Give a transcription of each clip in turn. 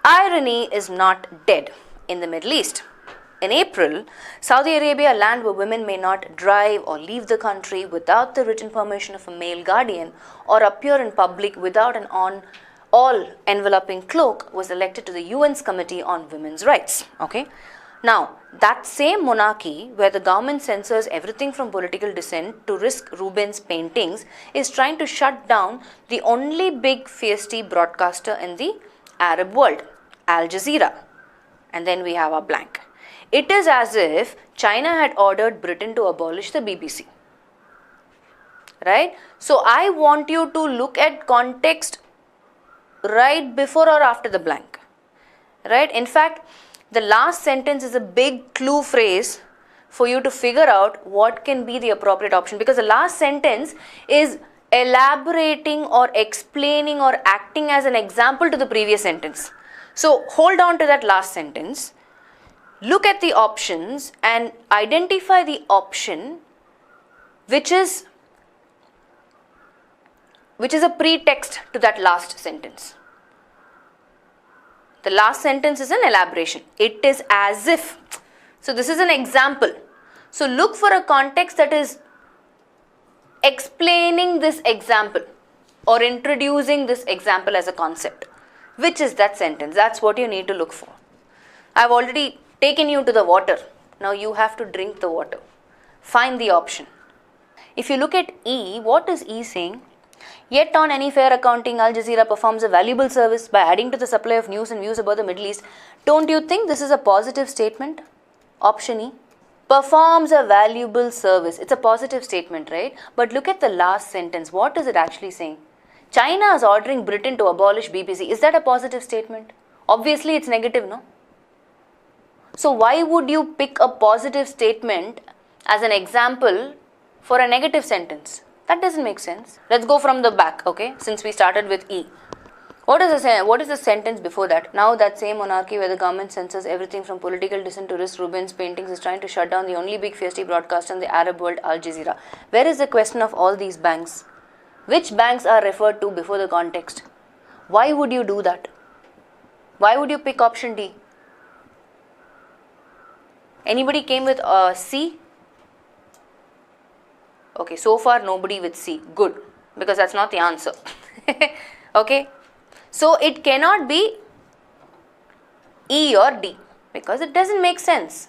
Irony is not dead in the Middle East. In April, Saudi Arabia, a land where women may not drive or leave the country without the written permission of a male guardian or appear in public without an all-enveloping cloak, was elected to the UN's Committee on Women's Rights. Okay. Now, that same monarchy where the government censors everything from political dissent to risk Rubens' paintings is trying to shut down the only big feisty broadcaster in the Arab world, Al Jazeera. And then we have our blank. It is as if China had ordered Britain to abolish the BBC. Right? So, I want you to look at context right before or after the blank. Right? In fact, the last sentence is a big clue phrase for you to figure out what can be the appropriate option, because the last sentence is elaborating or explaining or acting as an example to the previous sentence. So, hold on to that last sentence, look at the options and identify the option which is a pretext to that last sentence. The last sentence is an elaboration. It is as if. So, this is an example. So, look for a context that is explaining this example or introducing this example as a concept. Which is that sentence? That's what you need to look for. I've already taken you to the water. Now, you have to drink the water. Find the option. If you look at E, what is E saying? Yet on any fair accounting, Al Jazeera performs a valuable service by adding to the supply of news and views about the Middle East. Don't you think this is a positive statement? Option E. Performs a valuable service. It's a positive statement, right? But look at the last sentence. What is it actually saying? China is ordering Britain to abolish BBC. Is that a positive statement? Obviously, it's negative, no? So, why would you pick a positive statement as an example for a negative sentence? That doesn't make sense. Let's go from the back, okay, since we started with E. What is the sentence before that? Now that same monarchy where the government censors everything from political dissent to risk Rubens' paintings is trying to shut down the only big feisty broadcaster in the Arab world, Al Jazeera. Where is the question of all these banks? Which banks are referred to before the context? Why would you do that? Why would you pick option D? Anybody came with C? Okay, so far nobody with C. Good, because that's not the answer. Okay, so it cannot be E or D because it doesn't make sense.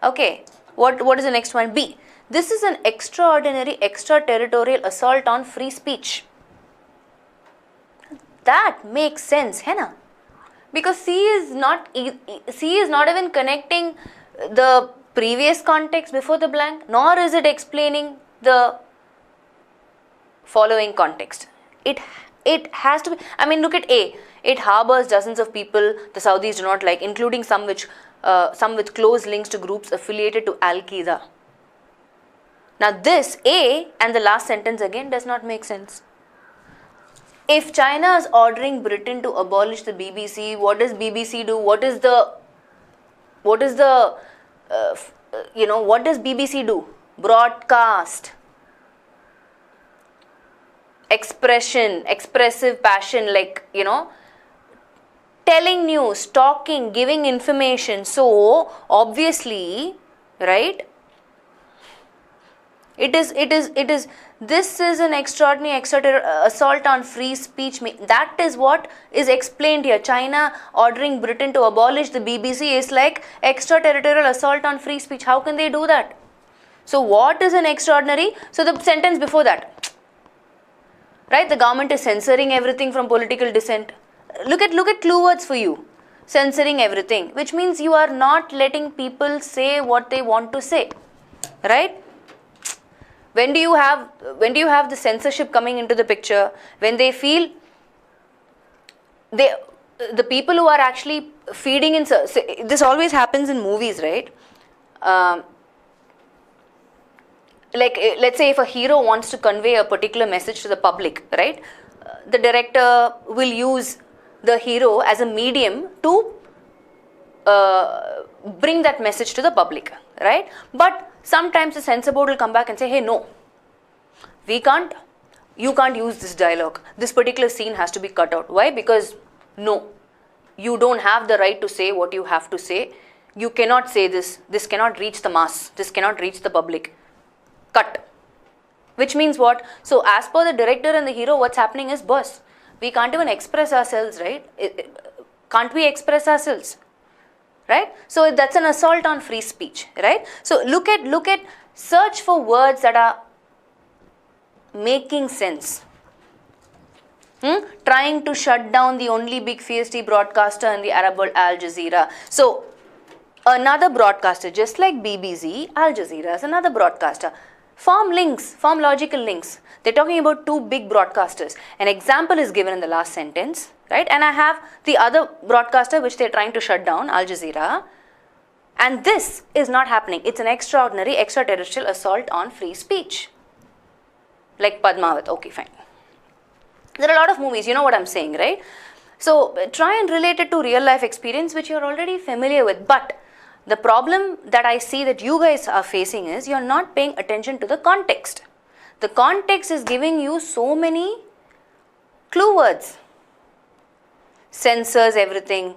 Okay, what is the next one? B. This is an extraordinary extraterritorial assault on free speech. That makes sense, है ना? Because C is not even connecting the previous context before the blank, nor is it explaining the following context. It has to be, I mean, look at A. It harbors dozens of people the Saudis do not like, including some with close links to groups affiliated to Al-Qaeda. Now this A and the last sentence again does not make sense. If China is ordering Britain to abolish the BBC, what does BBC do? What does BBC do? Broadcast, expression, expressive passion, like, telling news, talking, giving information. So, obviously, right, this is an extraordinary assault on free speech. That is what is explained here. China ordering Britain to abolish the BBC is like extraterritorial assault on free speech. How can they do that? So what is an extraordinary? So the sentence before that, right? The government is censoring everything from political dissent. Look at clue words for you. Censoring everything, which means you are not letting people say what they want to say, right? When do you have the censorship coming into the picture? When they feel the people who are actually feeding in, this always happens in movies, right? Like, let's say if a hero wants to convey a particular message to the public, right? The director will use the hero as a medium to bring that message to the public, right? But sometimes the censor board will come back and say, hey, no, you can't use this dialogue. This particular scene has to be cut out. Why? Because No, you don't have the right to say what you have to say. You cannot say this. This cannot reach the mass. This cannot reach the public. Cut. Which means what? So as per the director and the hero, what's happening is, boss, we can't even express ourselves, right? Can't we express ourselves? Right? So that's an assault on free speech, right? So look at, search for words that are making sense. Trying to shut down the only big PhD broadcaster in the Arab world, Al Jazeera. So another broadcaster, just like BBC, Al Jazeera is another broadcaster. Form links, form logical links. They're talking about two big broadcasters. An example is given in the last sentence, right? And I have the other broadcaster which they're trying to shut down, Al Jazeera. And this is not happening. It's an extraordinary, extraterrestrial assault on free speech. Like Padmavat. Okay, fine. There are a lot of movies, you know what I'm saying, right? So try and relate it to real life experience which you're already familiar with. But the problem that I see that you guys are facing is you're not paying attention to the context. The context is giving you so many clue words. Censors everything.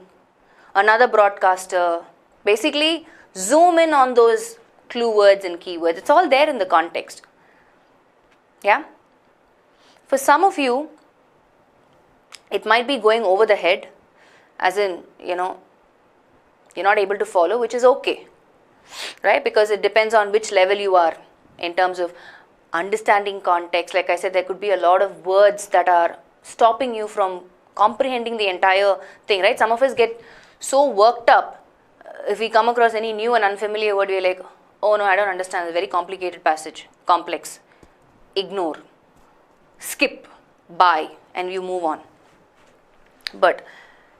Another broadcaster. Basically, zoom in on those clue words and keywords. It's all there in the context. Yeah? For some of you, it might be going over the head, as in, you're not able to follow, which is okay, right? Because it depends on which level you are in terms of understanding context. Like I said, there could be a lot of words that are stopping you from comprehending the entire thing, right? Some of us get so worked up. If we come across any new and unfamiliar word, we're like, oh no, I don't understand. It's a very complicated passage, complex. Ignore, skip, by, and you move on. But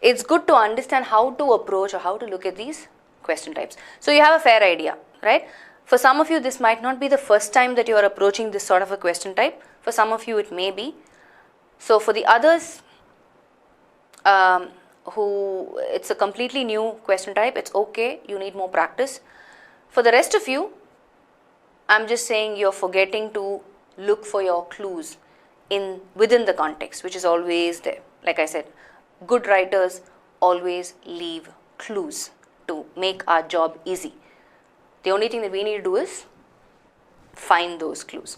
it's good to understand how to approach or how to look at these question types. So you have a fair idea, right? For some of you, this might not be the first time that you are approaching this sort of a question type. For some of you, it may be. So for the others, who it's a completely new question type, it's okay, you need more practice. For the rest of you, I'm just saying you're forgetting to look for your clues within the context, which is always there. Like I said, good writers always leave clues to make our job easy. The only thing that we need to do is find those clues.